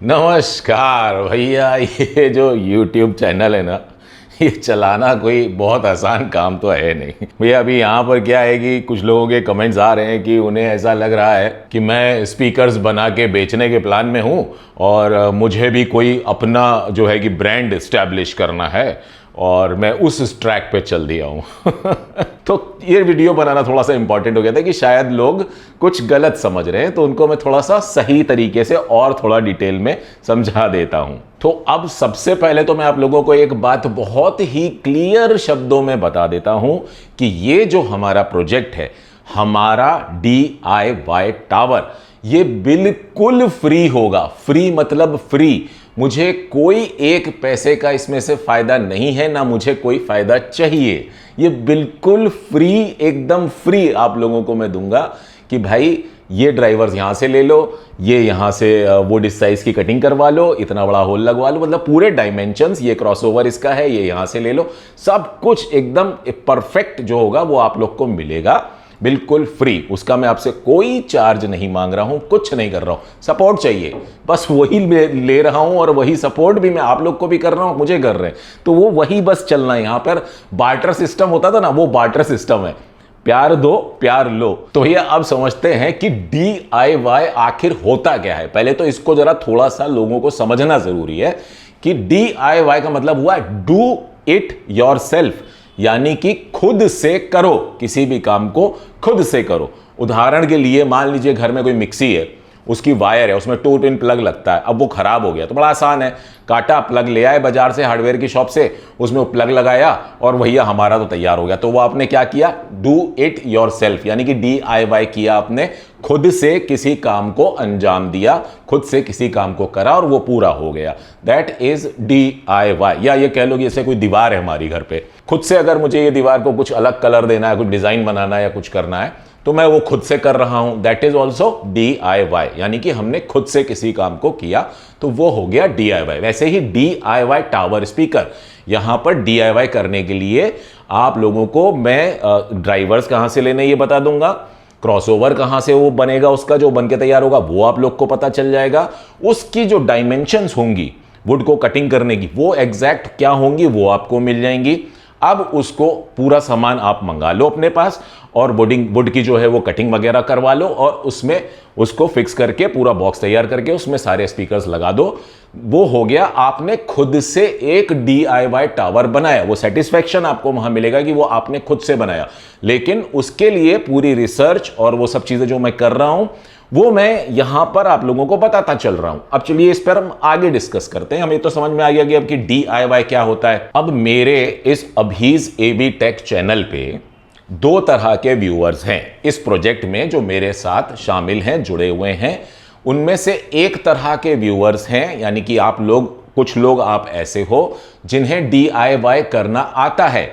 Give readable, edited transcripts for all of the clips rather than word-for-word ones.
नमस्कार भैया। ये जो YouTube चैनल है ना, ये चलाना कोई बहुत आसान काम तो है नहीं भैया। अभी यहाँ पर क्या है कि कुछ लोगों के कमेंट्स आ रहे हैं कि उन्हें ऐसा लग रहा है कि मैं स्पीकर्स बना के बेचने के प्लान में हूँ और मुझे भी कोई अपना जो है कि ब्रांड इस्टेब्लिश करना है और मैं उस ट्रैक पे चल दिया हूँ तो ये वीडियो बनाना थोड़ा सा इंपॉर्टेंट हो गया था कि शायद लोग कुछ गलत समझ रहे हैं, तो उनको मैं थोड़ा सा सही तरीके से और थोड़ा डिटेल में समझा देता हूँ। तो अब सबसे पहले तो मैं आप लोगों को एक बात बहुत ही क्लियर शब्दों में बता देता हूँ कि ये जो हमारा प्रोजेक्ट है, हमारा DIY टावर, ये बिल्कुल फ्री होगा। फ्री मतलब फ्री। मुझे कोई एक पैसे का इसमें से फायदा नहीं है, ना मुझे कोई फायदा चाहिए। ये बिल्कुल फ्री, एकदम फ्री आप लोगों को मैं दूंगा कि भाई ये ड्राइवर्स यहाँ से ले लो, ये यहाँ से वो डिस साइज की कटिंग करवा लो, इतना बड़ा होल लगवा लो, मतलब पूरे डायमेंशंस, ये क्रॉसओवर इसका है, ये यहाँ से ले लो, सब कुछ एकदम परफेक्ट जो होगा वो आप लोग को मिलेगा बिल्कुल फ्री। उसका मैं आपसे कोई चार्ज नहीं मांग रहा हूं, कुछ नहीं कर रहा हूं। सपोर्ट चाहिए, बस वही ले रहा हूं और वही सपोर्ट भी मैं आप लोग को भी कर रहा हूं, मुझे कर रहे हैं, तो वो वही बस चलना है। यहां पर बार्टर सिस्टम होता था ना, वो बार्टर सिस्टम है, प्यार दो प्यार लो। तो भैया अब समझते हैं कि DIY आखिर होता क्या है। पहले तो इसको जरा थोड़ा सा लोगों को समझना जरूरी है कि DIY का मतलब हुआ डू इट योरसेल्फ, यानी कि खुद से करो, किसी भी काम को खुद से करो। उदाहरण के लिए मान लीजिए घर में कोई मिक्सी है, उसकी वायर है, उसमें 2 पिन प्लग लगता है, अब वो खराब हो गया तो बड़ा आसान है, काटा, प्लग ले आए बाजार से, हार्डवेयर की शॉप से, उसमें वो प्लग लगाया और भैया हमारा तो तैयार हो गया। तो वो आपने क्या किया, डू इट योरसेल्फ, यानी कि DIY किया आपने, खुद से किसी काम को अंजाम दिया, खुद से किसी काम को करा और वो पूरा हो गया। That is DIY। या ये कह लो कि जैसे कोई दीवार है हमारी घर पे, खुद से अगर मुझे ये दीवार को कुछ अलग कलर देना है, कुछ डिजाइन बनाना है या कुछ करना है, तो मैं वो खुद से कर रहा हूं। दैट इज ऑल्सो DIY, यानी कि हमने खुद से किसी काम को किया, तो वो हो गया DIY। वैसे ही DIY टावर स्पीकर, यहां पर DIY करने के लिए आप लोगों को मैं ड्राइवर्स कहां से लेने ये बता दूंगा, क्रॉसओवर कहां से वो बनेगा, उसका जो बन के तैयार होगा वो आप लोग को पता चल जाएगा, उसकी जो डायमेंशंस होंगी वुड को कटिंग करने की वो एग्जैक्ट क्या होंगी वो आपको मिल जाएंगी। अब उसको पूरा सामान आप मंगा लो अपने पास और वुड की जो है वो कटिंग वगैरह करवा लो और उसमें उसको फिक्स करके पूरा बॉक्स तैयार करके उसमें सारे स्पीकर्स लगा दो। वो हो गया, आपने खुद से एक DIY टावर बनाया। वो सेटिस्फैक्शन आपको वहां मिलेगा कि वो आपने खुद से बनाया, लेकिन उसके लिए पूरी रिसर्च और वो सब चीजें जो मैं कर रहा हूं वो मैं यहां पर आप लोगों को बताता चल रहा हूं। अब चलिए इस पर हम आगे डिस्कस करते हैं। हमें तो समझ में आ गया कि अब कि DIY क्या होता है। अब मेरे इस अभीज AB टेक चैनल पे 2 तरह के व्यूअर्स हैं इस प्रोजेक्ट में जो मेरे साथ शामिल हैं, जुड़े हुए हैं। उनमें से एक तरह के व्यूअर्स हैं, यानी कि आप लोग, कुछ लोग आप ऐसे हो जिन्हें DIY करना आता है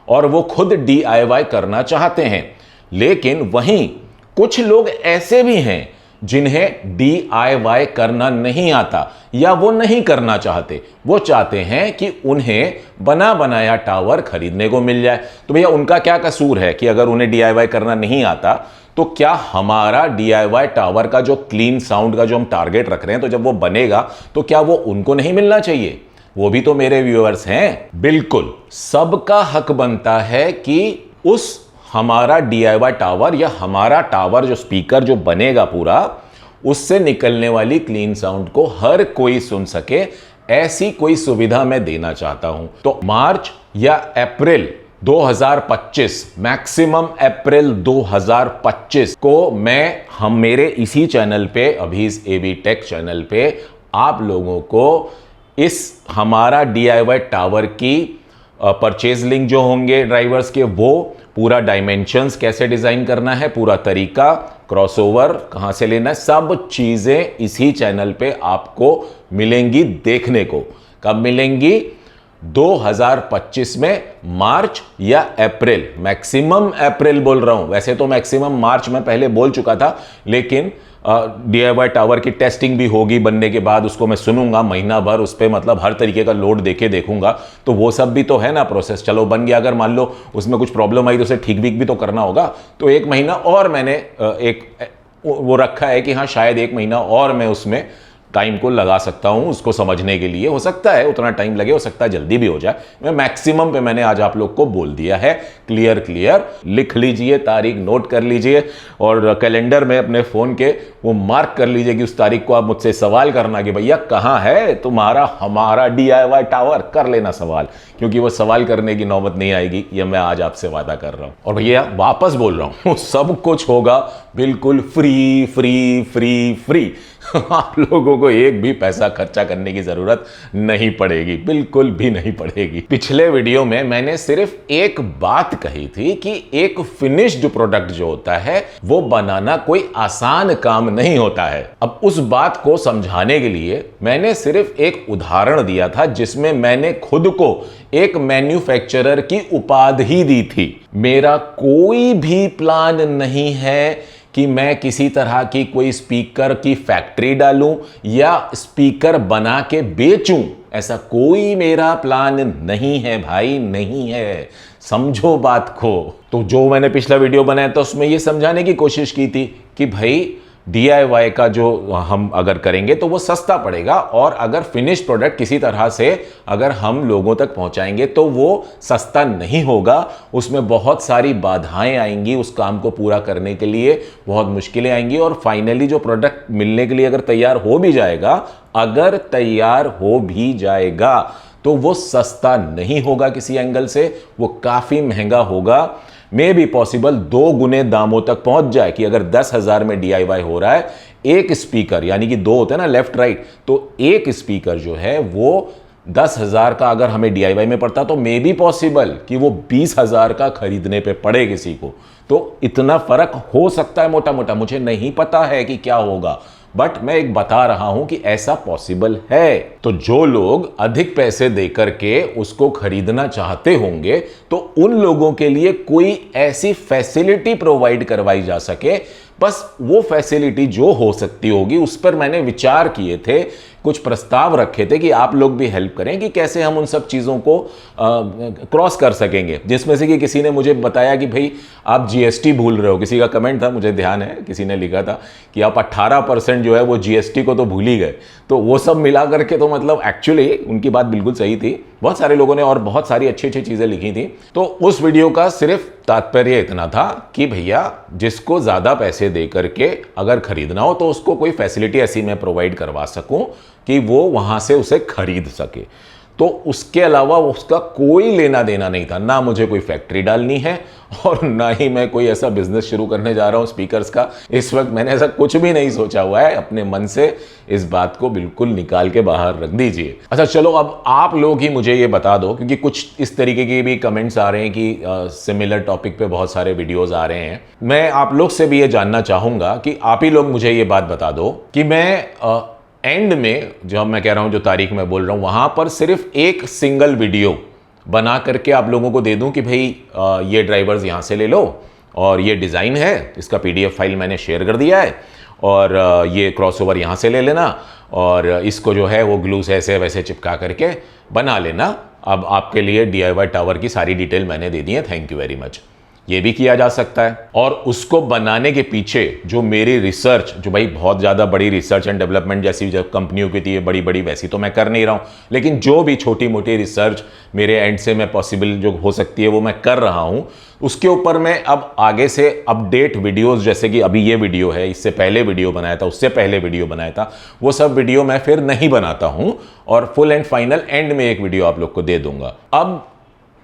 और वो खुद DIY करना चाहते हैं, लेकिन वहीं कुछ लोग ऐसे भी हैं जिन्हें DIY करना नहीं आता या वो नहीं करना चाहते। वो चाहते हैं कि उन्हें बना बनाया टावर खरीदने को मिल जाए। तो भैया उनका क्या कसूर है कि अगर उन्हें DIY करना नहीं आता, तो क्या हमारा DIY टावर का जो क्लीन साउंड का जो हम टारगेट रख रहे हैं, तो जब वो बनेगा तो क्या वो उनको नहीं मिलना चाहिए? वो भी तो मेरे व्यूअर्स हैं। बिल्कुल सबका हक बनता है कि उस हमारा DIY टावर या हमारा टावर जो स्पीकर जो बनेगा पूरा, उससे निकलने वाली क्लीन साउंड को हर कोई सुन सके, ऐसी कोई सुविधा मैं देना चाहता हूं। तो मार्च या अप्रैल 2025, मैक्सिमम अप्रैल 2025 को हम मेरे इसी चैनल पे, अभीज AB टेक चैनल पे, आप लोगों को इस हमारा DIY टावर की परचेज लिंक जो होंगे ड्राइवर्स के, वो पूरा डायमेंशंस कैसे डिजाइन करना है, पूरा तरीका, क्रॉसओवर कहां से लेना है, सब चीजें इसी चैनल पे आपको मिलेंगी देखने को। कब मिलेंगी? 2025 में मार्च या अप्रैल, मैक्सिमम अप्रैल बोल रहा हूं। वैसे तो मैक्सिमम मार्च में पहले बोल चुका था, लेकिन DIY टावर की टेस्टिंग भी होगी, बनने के बाद उसको मैं सुनूंगा महीना भर, उस पर मतलब हर तरीके का लोड देके देखूंगा, तो वो सब भी तो है ना प्रोसेस। चलो बन गया, अगर मान लो उसमें कुछ प्रॉब्लम आई तो उसे ठीक भी तो करना होगा। तो 1 महीना और मैंने एक वो रखा है कि हाँ शायद 1 महीना और मैं उसमें टाइम को लगा सकता हूं उसको समझने के लिए। हो सकता है उतना टाइम लगे, हो सकता है जल्दी भी हो जाए। मैं मैक्सिमम पे मैंने आज आप लोग को बोल दिया है, क्लियर लिख लीजिए, तारीख नोट कर लीजिए और कैलेंडर में अपने फोन के वो मार्क कर लीजिए कि उस तारीख को आप मुझसे सवाल करना कि भैया कहां है तुम्हारा हमारा DIY टावर। कर लेना सवाल, क्योंकि वो सवाल करने की नौबत नहीं आएगी, ये मैं आज आपसे वादा कर रहा हूं। और भैया वापस बोल रहा हूं, सब कुछ होगा बिल्कुल फ्री फ्री फ्री फ्री। आप लोगों को एक भी पैसा खर्चा करने की जरूरत नहीं पड़ेगी, बिल्कुल भी नहीं पड़ेगी। पिछले वीडियो में मैंने सिर्फ एक बात कही थी कि एक फिनिश्ड प्रोडक्ट जो होता है वो बनाना कोई आसान काम नहीं होता है। अब उस बात को समझाने के लिए मैंने सिर्फ एक उदाहरण दिया था जिसमें मैंने खुद को एक मैन्युफैक्चरर की उपाधि दी थी। मेरा कोई भी प्लान नहीं है कि मैं किसी तरह की कोई स्पीकर की फैक्ट्री डालूं या स्पीकर बना के बेचूं, ऐसा कोई मेरा प्लान नहीं है भाई, नहीं है। समझो बात को। तो जो मैंने पिछला वीडियो बनाया था उसमें यह समझाने की कोशिश की थी कि भाई DIY का जो हम अगर करेंगे तो वो सस्ता पड़ेगा, और अगर फिनिश प्रोडक्ट किसी तरह से अगर हम लोगों तक पहुंचाएंगे तो वो सस्ता नहीं होगा। उसमें बहुत सारी बाधाएं आएंगी, उस काम को पूरा करने के लिए बहुत मुश्किलें आएंगी, और फाइनली जो प्रोडक्ट मिलने के लिए अगर तैयार हो भी जाएगा तो वो सस्ता नहीं होगा किसी एंगल से, वो काफी महंगा होगा। मे भी पॉसिबल 2 गुने दामों तक पहुंच जाए कि अगर 10,000 में DIY हो रहा है एक स्पीकर, यानी कि 2 होते हैं ना लेफ्ट राइट, तो एक स्पीकर जो है वो 10,000 का अगर हमें DIY में पड़ता तो मे भी पॉसिबल कि वो 20,000 का खरीदने पे पड़े किसी को। तो इतना फर्क हो सकता है मोटा मोटा, मुझे नहीं पता है कि क्या होगा, बट मैं एक बता रहा हूं कि ऐसा पॉसिबल है। तो जो लोग अधिक पैसे देकर के उसको खरीदना चाहते होंगे तो उन लोगों के लिए कोई ऐसी फैसिलिटी प्रोवाइड करवाई जा सके, बस वो फैसिलिटी जो हो सकती होगी उस पर मैंने विचार किए थे, कुछ प्रस्ताव रखे थे कि आप लोग भी हेल्प करें कि कैसे हम उन सब चीज़ों को क्रॉस कर सकेंगे। जिसमें से कि किसी ने मुझे बताया कि भाई आप GST भूल रहे हो, किसी का कमेंट था, मुझे ध्यान है, किसी ने लिखा था कि आप 18% जो है वो GST को तो भूल ही गए। तो वो सब मिला करके तो मतलब एक्चुअली उनकी बात बिल्कुल सही थी। बहुत सारे लोगों ने और बहुत सारी अच्छी अच्छी चीज़ें लिखी थी। तो उस वीडियो का सिर्फ तात्पर्य इतना था कि भैया जिसको ज़्यादा पैसे दे करके अगर खरीदना हो तो उसको कोई फैसिलिटी ऐसी मैं प्रोवाइड करवा सकूं कि वो वहां से उसे खरीद सके। तो उसके अलावा उसका कोई लेना देना नहीं था, ना मुझे कोई फैक्ट्री डालनी है और ना ही मैं कोई ऐसा बिजनेस शुरू करने जा रहा हूं स्पीकर्स का। इस वक्त मैंने ऐसा कुछ भी नहीं सोचा हुआ है, अपने मन से इस बात को बिल्कुल निकाल के बाहर रख दीजिए। अच्छा चलो, अब आप लोग ही मुझे ये बता दो, क्योंकि कुछ इस तरीके के भी कमेंट्स आ रहे हैं कि सिमिलर टॉपिक पे बहुत सारे वीडियोज आ रहे हैं। मैं आप लोग से भी ये जानना चाहूंगा कि आप ही लोग मुझे ये बात बता दो कि मैं एंड में जो मैं कह रहा हूं, जो तारीख में बोल रहा हूं, वहां पर सिर्फ एक सिंगल वीडियो बना करके आप लोगों को दे दूं कि भाई ये ड्राइवर्स यहां से ले लो और ये डिज़ाइन है, इसका PDF फाइल मैंने शेयर कर दिया है, और ये क्रॉसओवर यहां से ले लेना और इसको जो है वो ग्लू से ऐसे वैसे चिपका करके बना लेना। अब आपके लिए DIY टावर की सारी डिटेल मैंने दे दी है, थैंक यू वेरी मच। ये भी किया जा सकता है। और उसको बनाने के पीछे जो मेरी रिसर्च, जो भाई बहुत ज़्यादा बड़ी रिसर्च एंड डेवलपमेंट जैसी जब कंपनियों की थी बड़ी बड़ी, वैसी तो मैं कर नहीं रहा हूँ, लेकिन जो भी छोटी मोटी रिसर्च मेरे एंड से मैं पॉसिबल जो हो सकती है वो मैं कर रहा हूँ। उसके ऊपर मैं अब आगे से अपडेट वीडियोस, जैसे कि अभी ये वीडियो है, इससे पहले वीडियो बनाया था, उससे पहले वीडियो बनाया था, वो सब वीडियो मैं फिर नहीं बनाता हूँ और फुल एंड फाइनल एंड में एक वीडियो आप लोग को दे दूंगा। अब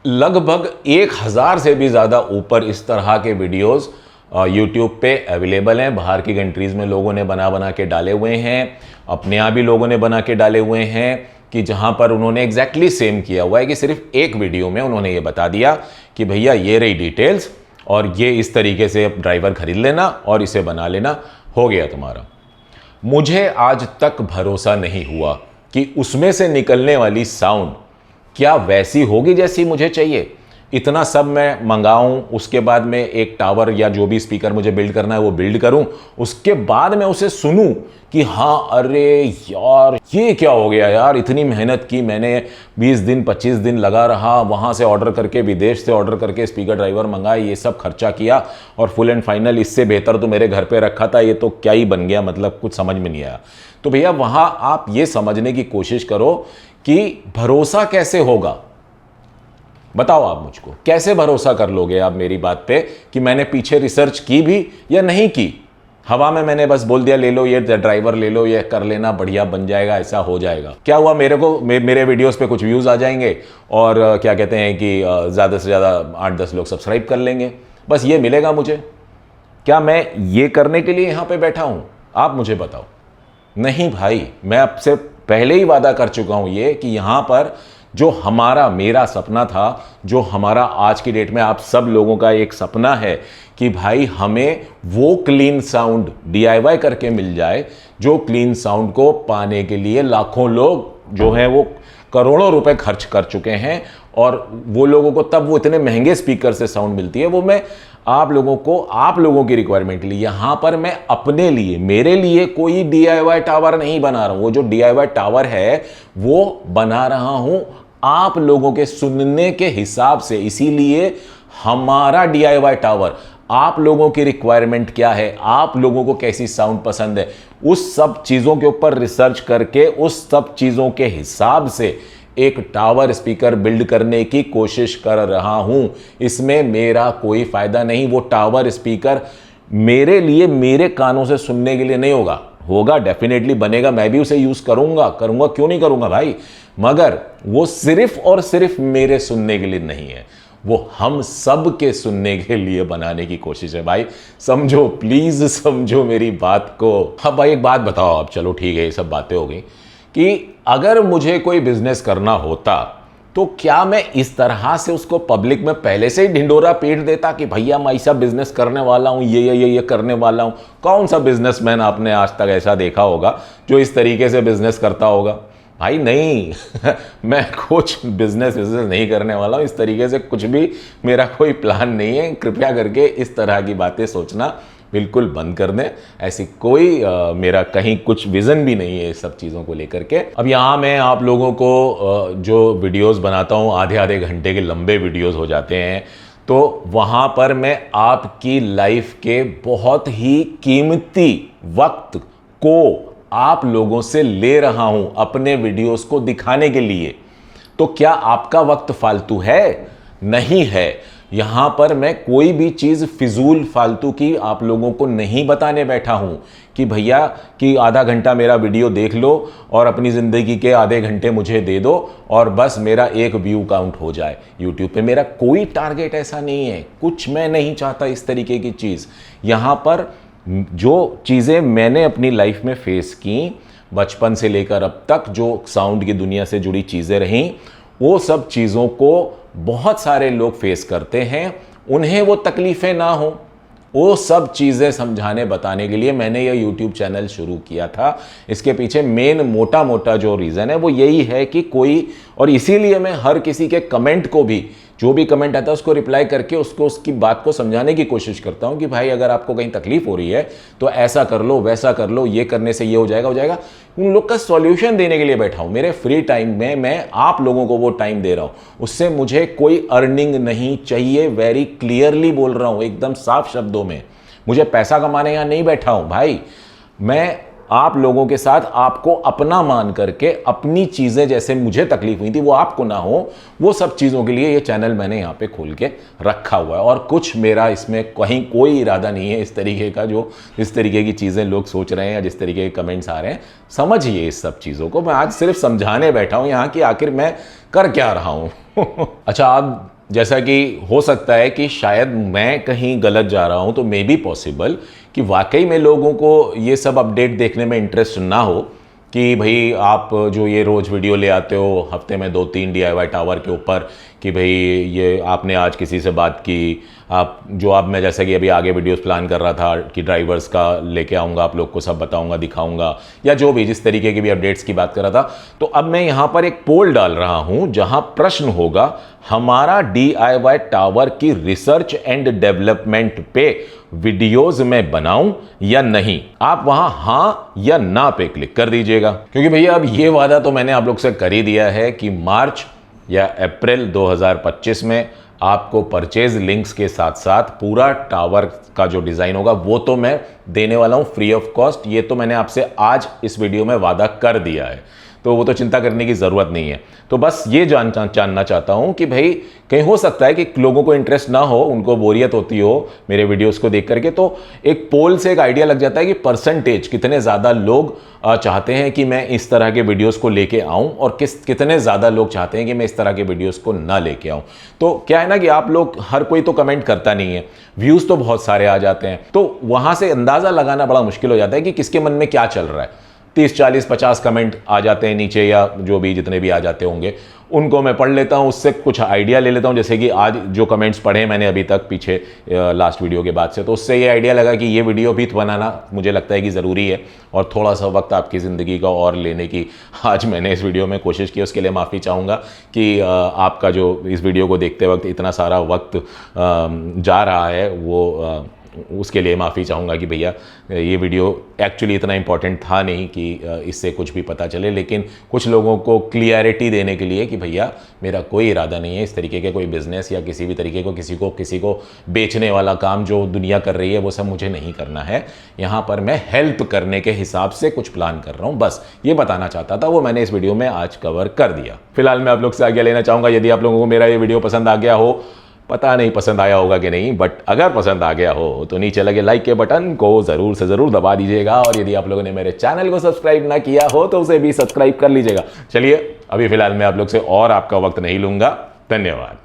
लगभग 1000 से भी ज़्यादा ऊपर इस तरह के वीडियोस YouTube पे अवेलेबल हैं। बाहर की कंट्रीज़ में लोगों ने बना के डाले हुए हैं, अपने यहाँ भी लोगों ने बना के डाले हुए हैं, कि जहाँ पर उन्होंने एग्जैक्टली सेम किया हुआ है कि सिर्फ एक वीडियो में उन्होंने ये बता दिया कि भैया ये रही डिटेल्स और ये इस तरीके से ड्राइवर खरीद लेना और इसे बना लेना, हो गया तुम्हारा। मुझे आज तक भरोसा नहीं हुआ कि उसमें से निकलने वाली साउंड क्या वैसी होगी जैसी मुझे चाहिए। इतना सब मैं मंगाऊं, उसके बाद में एक टावर या जो भी स्पीकर मुझे बिल्ड करना है वो बिल्ड करूं, उसके बाद मैं उसे सुनूं कि हाँ अरे यार ये क्या हो गया यार, इतनी मेहनत की मैंने, 20 दिन 25 दिन लगा रहा, वहां से ऑर्डर करके, विदेश से ऑर्डर करके स्पीकर ड्राइवर मंगाए, ये सब खर्चा किया और फुल एंड फाइनल इससे बेहतर तो मेरे घर पे रखा था, ये तो क्या ही बन गया, मतलब कुछ समझ में नहीं आया। तो भैया वहां आप ये समझने की कोशिश करो कि भरोसा कैसे होगा। बताओ आप मुझको, कैसे भरोसा कर लोगे आप मेरी बात पे कि मैंने पीछे रिसर्च की भी या नहीं की। हवा में मैंने बस बोल दिया ले लो ये ड्राइवर, ले लो ये कर लेना, बढ़िया बन जाएगा, ऐसा हो जाएगा। क्या हुआ, मेरे को मेरे वीडियोस पे कुछ व्यूज आ जाएंगे और क्या कहते हैं कि ज़्यादा से ज़्यादा 8-10 लोग सब्सक्राइब कर लेंगे, बस ये मिलेगा मुझे। क्या मैं ये करने के लिए यहाँ पे बैठा हूँ, आप मुझे बताओ। नहीं भाई, मैं आपसे पहले ही वादा कर चुका हूँ ये कि यहाँ पर जो मेरा सपना था, जो हमारा आज की डेट में आप सब लोगों का एक सपना है कि भाई हमें वो क्लीन साउंड DIY करके मिल जाए, जो क्लीन साउंड को पाने के लिए लाखों लोग जो हैं वो करोड़ों रुपए खर्च कर चुके हैं, और वो लोगों को तब वो इतने महंगे स्पीकर से साउंड मिलती है। वो मैं आप लोगों की रिक्वायरमेंट के लिए यहां पर मैं अपने लिए, मेरे लिए कोई DIY टावर नहीं बना रहा हूं। वो जो DIY टावर है वो बना रहा हूं आप लोगों के सुनने के हिसाब से। इसीलिए हमारा DIY टावर आप लोगों की रिक्वायरमेंट क्या है, आप लोगों को कैसी साउंड पसंद है, उस सब चीजों के ऊपर रिसर्च करके, उस सब चीजों के हिसाब से एक टावर स्पीकर बिल्ड करने की कोशिश कर रहा हूं। इसमें मेरा कोई फायदा नहीं। वो टावर स्पीकर मेरे लिए, मेरे कानों से सुनने के लिए नहीं होगा डेफिनेटली बनेगा, मैं भी उसे यूज करूंगा, क्यों नहीं करूंगा भाई, मगर वो सिर्फ और सिर्फ मेरे सुनने के लिए नहीं है, वो हम सब के सुनने के लिए बनाने की कोशिश है। भाई समझो, प्लीज समझो मेरी बात को। हाँ भाई एक बात बताओ आप, चलो ठीक है ये सब बातें हो गई, कि अगर मुझे कोई बिजनेस करना होता तो क्या मैं इस तरह से उसको पब्लिक में पहले से ही ढिंडोरा पीट देता कि भैया मैं ऐसा बिजनेस करने वाला हूं, ये करने वाला हूं। कौन सा बिजनेसमैन आपने आज तक ऐसा देखा होगा जो इस तरीके से बिजनेस करता होगा? भाई नहीं मैं कुछ बिजनेस नहीं करने वाला हूं इस तरीके से, कुछ भी मेरा कोई प्लान नहीं है। कृपया करके इस तरह की बातें सोचना बिल्कुल बंद कर दें। ऐसी कोई मेरा कहीं कुछ विजन भी नहीं है इस सब चीज़ों को लेकर के। अब यहाँ मैं आप लोगों को जो वीडियोस बनाता हूँ, आधे घंटे के लंबे वीडियोस हो जाते हैं, तो वहाँ पर मैं आपकी लाइफ के बहुत ही कीमती वक्त को आप लोगों से ले रहा हूँ अपने वीडियोस को दिखाने के लिए। तो क्या आपका वक्त फालतू है? नहीं है। यहां पर मैं कोई भी चीज फिजूल फालतू की आप लोगों को नहीं बताने बैठा हूं कि भैया कि आधा घंटा मेरा वीडियो देख लो और अपनी जिंदगी के आधे घंटे मुझे दे दो और बस मेरा एक व्यू काउंट हो जाए यूट्यूब पे। मेरा कोई टारगेट ऐसा नहीं है, कुछ मैं नहीं चाहता इस तरीके की चीज। यहां पर जो चीजें मैंने अपनी लाइफ में फेस की, बचपन से लेकर अब तक जो साउंड की दुनिया से जुड़ी चीजें रहीं, वो सब चीज़ों को बहुत सारे लोग फेस करते हैं। उन्हें वो तकलीफ़ें ना हो, वो सब चीज़ें समझाने बताने के लिए मैंने ये YouTube चैनल शुरू किया था। इसके पीछे मेन मोटा जो रीज़न है वो यही है कि कोई, और इसीलिए मैं हर किसी के कमेंट को भी, जो भी कमेंट आता है उसको रिप्लाई करके उसको उसकी बात को समझाने की कोशिश करता हूं कि भाई अगर आपको कहीं तकलीफ हो रही है तो ऐसा कर लो, वैसा कर लो, ये करने से ये हो जाएगा। उन लोग का सॉल्यूशन देने के लिए बैठा हूं। मेरे फ्री टाइम में मैं आप लोगों को वो टाइम दे रहा हूं, उससे मुझे कोई अर्निंग नहीं चाहिए। वेरी क्लियरली बोल रहा हूं, एकदम साफ शब्दों में। मुझे पैसा कमाने यहां नहीं बैठा हूं भाई। मैं आप लोगों के साथ आपको अपना मान करके अपनी चीजें, जैसे मुझे तकलीफ हुई थी वो आपको ना हो, वो सब चीजों के लिए ये चैनल मैंने यहाँ पे खोल के रखा हुआ है। और कुछ मेरा इसमें कहीं कोई इरादा नहीं है इस तरीके का, जो इस तरीके की चीजें लोग सोच रहे हैं या जिस तरीके के कमेंट्स आ रहे हैं। समझिए इस सब चीजों को। मैं आज सिर्फ समझाने बैठा हूं यहाँ कि आखिर मैं कर क्या रहा हूं। अच्छा, अब जैसा कि हो सकता है कि शायद मैं कहीं गलत जा रहा हूं, तो मे बी पॉसिबल कि वाकई में लोगों को ये सब अपडेट देखने में इंटरेस्ट ना हो कि भाई आप जो ये रोज़ वीडियो ले आते हो हफ्ते में 2-3 DIY टावर के ऊपर, कि भाई ये आपने आज किसी से बात की, आप जो आप मैं जैसे कि अभी आगे वीडियोस प्लान कर रहा था कि ड्राइवर्स का लेके आऊँगा, आप लोग को सब बताऊँगा, दिखाऊँगा, या जो भी जिस तरीके की भी अपडेट्स की बात कर रहा था, तो अब मैं यहाँ पर एक पोल डाल रहा हूँ जहाँ प्रश्न होगा हमारा DIY टावर की रिसर्च एंड डेवलपमेंट पे वीडियोस में बनाऊं या नहीं। आप वहां हां या ना पे क्लिक कर दीजिएगा, क्योंकि भैया अब ये वादा तो मैंने आप लोग से कर ही दिया है कि मार्च या अप्रैल 2025 में आपको परचेज लिंक्स के साथ साथ पूरा टावर का जो डिज़ाइन होगा वो तो मैं देने वाला हूं फ्री ऑफ कॉस्ट। ये तो मैंने आपसे आज इस वीडियो में वादा कर दिया है, तो वो तो चिंता करने की ज़रूरत नहीं है। तो बस ये जानना चाहता हूँ कि भाई कहीं हो सकता है कि लोगों को इंटरेस्ट ना हो, उनको बोरियत होती हो मेरे वीडियोस को देख करके, तो एक पोल से एक आइडिया लग जाता है कि परसेंटेज कितने ज़्यादा लोग चाहते हैं कि मैं इस तरह के वीडियोस को लेके आऊं और कितने ज़्यादा लोग चाहते हैं कि मैं इस तरह के वीडियोस को ना लेके आऊं। तो क्या है ना कि आप लोग, हर कोई तो कमेंट करता नहीं है, व्यूज़ तो बहुत सारे आ जाते हैं, तो वहाँ से अंदाज़ा लगाना बड़ा मुश्किल हो जाता है कि किसके मन में क्या चल रहा है। 30, 40, 50 कमेंट आ जाते हैं नीचे, या जो भी जितने भी आ जाते होंगे उनको मैं पढ़ लेता हूं, उससे कुछ आइडिया ले लेता हूं। जैसे कि आज जो कमेंट्स पढ़े मैंने अभी तक पीछे लास्ट वीडियो के बाद से, तो उससे ये आइडिया लगा कि ये वीडियो भी बनाना मुझे लगता है कि ज़रूरी है और थोड़ा सा वक्त आपकी ज़िंदगी का और लेने की आज मैंने इस वीडियो में कोशिश की। उसके लिए माफ़ी चाहूँगा कि आपका जो इस वीडियो को देखते वक्त इतना सारा वक्त जा रहा है, वो उसके लिए माफ़ी चाहूँगा कि भैया ये वीडियो एक्चुअली इतना इम्पॉर्टेंट था नहीं कि इससे कुछ भी पता चले, लेकिन कुछ लोगों को क्लियरिटी देने के लिए कि भैया मेरा कोई इरादा नहीं है इस तरीके के कोई बिज़नेस या किसी भी तरीके को किसी को बेचने वाला काम जो दुनिया कर रही है वो सब मुझे नहीं करना है। यहाँ पर मैं हेल्प करने के हिसाब से कुछ प्लान कर रहा हूँ, बस ये बताना चाहता था, वो मैंने इस वीडियो में आज कवर कर दिया। फिलहाल मैं आप लोग से आज्ञा लेना चाहूँगा। यदि आप लोगों को मेरा ये वीडियो पसंद आ गया हो, पता नहीं पसंद आया होगा कि नहीं, बट अगर पसंद आ गया हो तो नीचे लगे लाइक के बटन को ज़रूर से ज़रूर दबा दीजिएगा, और यदि आप लोगों ने मेरे चैनल को सब्सक्राइब ना किया हो तो उसे भी सब्सक्राइब कर लीजिएगा। चलिए अभी फिलहाल मैं आप लोग से और आपका वक्त नहीं लूँगा। धन्यवाद।